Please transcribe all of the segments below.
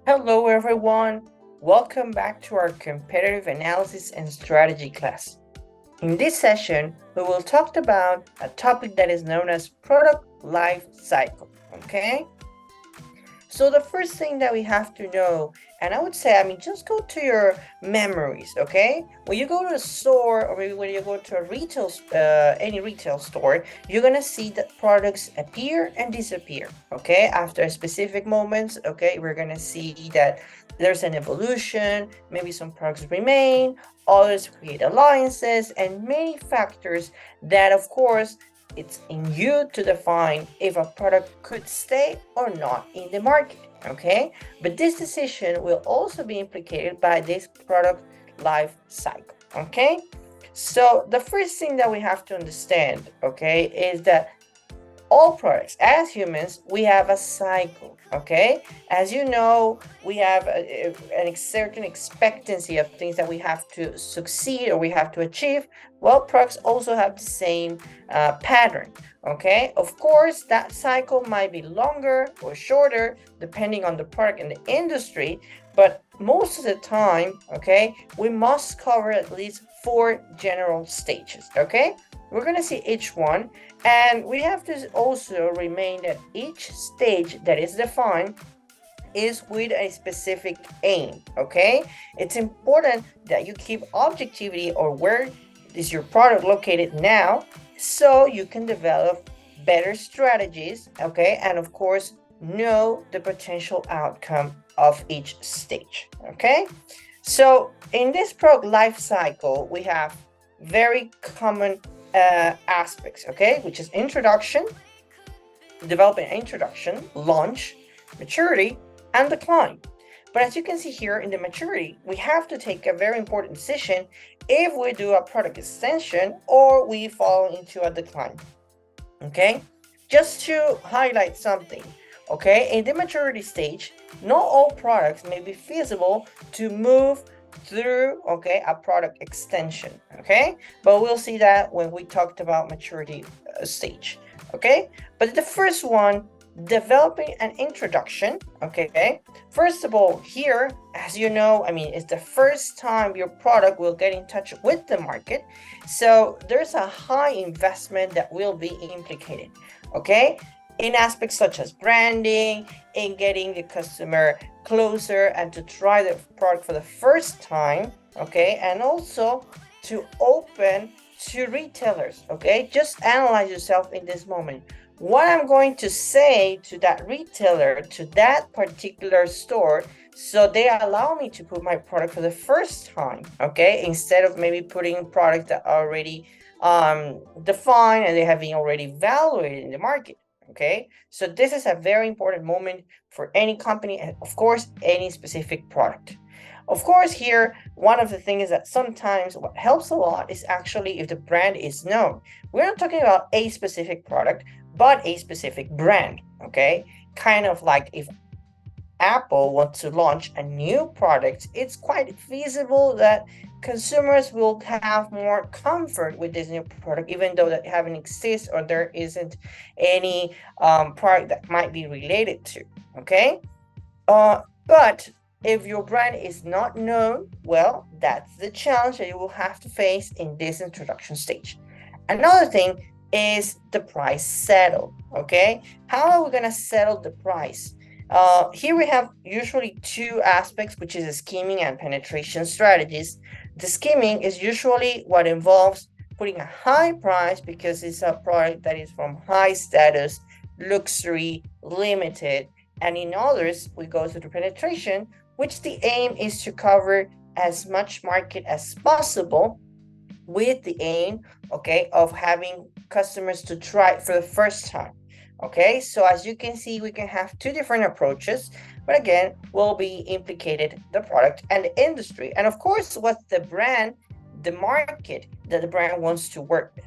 Hello, everyone. Welcome back to our competitive analysis and strategy class. In this session, we will talk about a topic that is known as product life cycle. Okay? So the first thing that we have to know, and I would say, just go to your memories, okay? When you go to a store or maybe when you go to a any retail store, you're gonna see that products appear and disappear, okay? After specific moments, okay, we're gonna see that there's an evolution, maybe some products remain, others create alliances, and many factors that, of course, it's in you to define if a product could stay or not in the market, okay? But this decision will also be implicated by this product life cycle, okay? So the first thing that we have to understand, okay, is that all products, as humans, we have a cycle, okay? As you know, we have a certain expectancy of things that we have to succeed or we have to achieve. Well, products also have the same pattern, okay? Of course, that cycle might be longer or shorter depending on the product and the industry, but most of the time, okay, we must cover at least 4 general stages, okay? We're gonna see each one, and we have to also remain that each stage that is defined is with a specific aim, okay? It's important that you keep objectivity or where is your product located now so you can develop better strategies, okay? And of course, know the potential outcome of each stage, okay? So in this product life cycle, we have very common aspects, okay, which is introduction, development introduction, launch, maturity, and decline. But as you can see here in the maturity, we have to take a very important decision if we do a product extension or we fall into a decline, okay? Just to highlight something, okay, in the maturity stage, not all products may be feasible to move through, okay, a product extension, okay, but we'll see that when we talked about maturity stage, okay. But the first one, developing an introduction, okay, first of all here, as you know, it's the first time your product will get in touch with the market, so there's a high investment that will be implicated, okay, in aspects such as branding, in getting the customer closer and to try the product for the first time, okay, and also to open to retailers, okay. Just analyze yourself in this moment. What I'm going to say to that retailer, to that particular store, so they allow me to put my product for the first time, okay, instead of maybe putting products that are already defined and they have been already evaluated in the market, okay. So this is a very important moment for any company and of course any specific product. Of course, here one of the things that sometimes what helps a lot is actually if the brand is known. We're not talking about a specific product but a specific brand, okay. Kind of like if Apple wants to launch a new product, it's quite feasible that consumers will have more comfort with this new product, even though that haven't exist or there isn't any product that might be related to. Okay, but if your brand is not known, well, that's the challenge that you will have to face in this introduction stage. Another thing is the price settle. Okay, how are we gonna settle the price? Here we have usually two aspects, which is scheming and penetration strategies. The scheming is usually what involves putting a high price because it's a product that is from high status, luxury, limited, and in others, we go to the penetration, which the aim is to cover as much market as possible with the aim, okay, of having customers to try it for the first time. Okay, so as you can see, we can have two different approaches, but again, will be implicated the product and the industry, and of course, what the brand, the market that the brand wants to work with.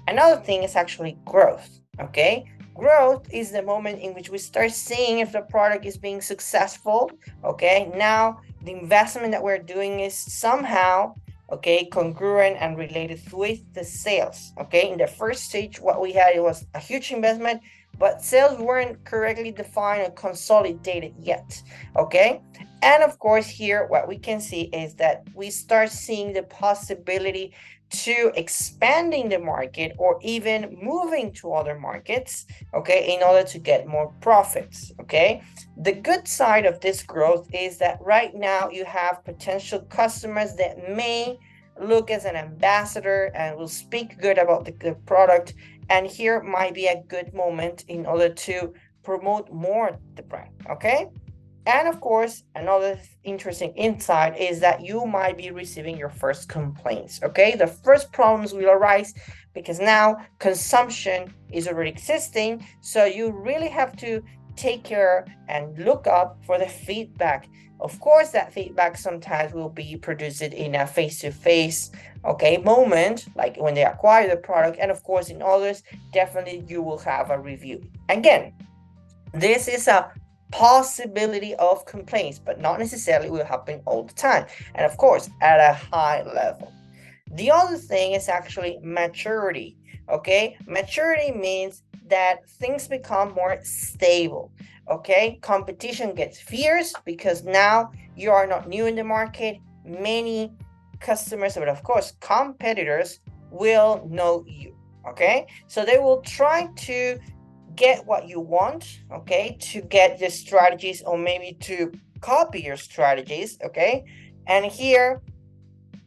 Another thing is actually growth. Okay, growth is the moment in which we start seeing if the product is being successful. Okay, now the investment that we're doing is somehow, okay, congruent and related with the sales. Okay, in the first stage, what we had, it was a huge investment. but sales weren't correctly defined and consolidated yet. Okay. And of course, here what we can see is that we start seeing the possibility to expanding the market or even moving to other markets, okay, in order to get more profits. Okay. The good side of this growth is that right now you have potential customers that may look as an ambassador and will speak good about the product, and here might be a good moment in order to promote more the brand. Okay. And of course, another interesting insight is that you might be receiving your first complaints. Okay, the first problems will arise because now consumption is already existing, so you really have to take care and look up for the feedback. Of course, that feedback sometimes will be produced in a face-to-face, okay, moment, like when they acquire the product, and of course in others definitely you will have a review. Again, this is a possibility of complaints, but not necessarily will happen all the time, and of course at a high level. The other thing is actually maturity. Okay, maturity means that things become more stable. Okay, competition gets fierce because now you are not new in the market. Many customers, but of course competitors, will know you. Okay, so they will try to get what you want, okay, to get the strategies or maybe to copy your strategies. Okay, and here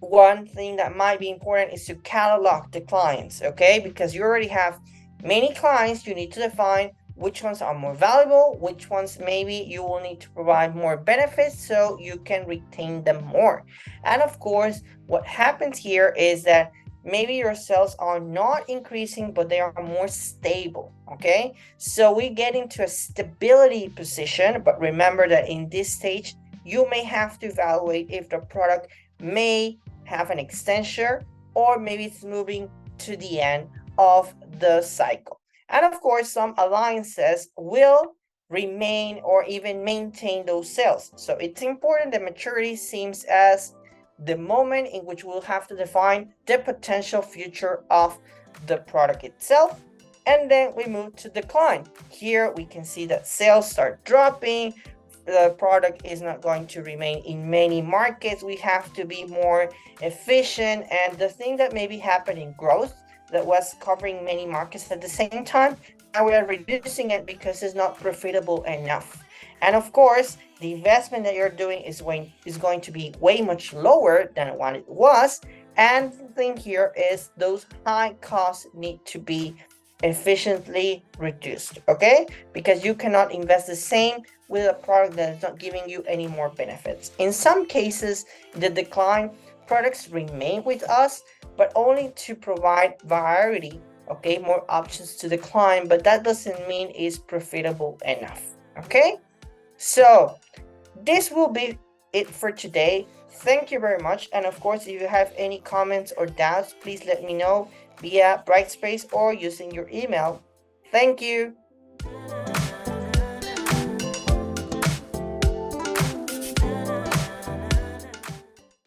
one thing that might be important is to catalog the clients, okay, because you already have many clients. You need to define which ones are more valuable, which ones maybe you will need to provide more benefits so you can retain them more. And of course, what happens here is that maybe your sales are not increasing, but they are more stable. Okay, so we get into a stability position, but remember that in this stage you may have to evaluate if the product may have an extension or maybe it's moving to the end of the cycle. And of course, some alliances will remain or even maintain those sales. So it's important that maturity seems as the moment in which we'll have to define the potential future of the product itself. And then we move to decline. Here we can see that sales start dropping. The product is not going to remain in many markets. We have to be more efficient. And the thing that maybe happened in growth that was covering many markets at the same time, now we are reducing it because it's not profitable enough. And of course, the investment that you're doing is going to be way much lower than what it was. And the thing here is those high costs need to be efficiently reduced. Okay, because you cannot invest the same with a product that is not giving you any more benefits. In some cases, the decline products remain with us, but only to provide variety, okay, more options to the client, but that doesn't mean it's profitable enough. Okay, so this will be it for today. Thank you very much. And of course, if you have any comments or doubts, please let me know via Brightspace or using your email. Thank you.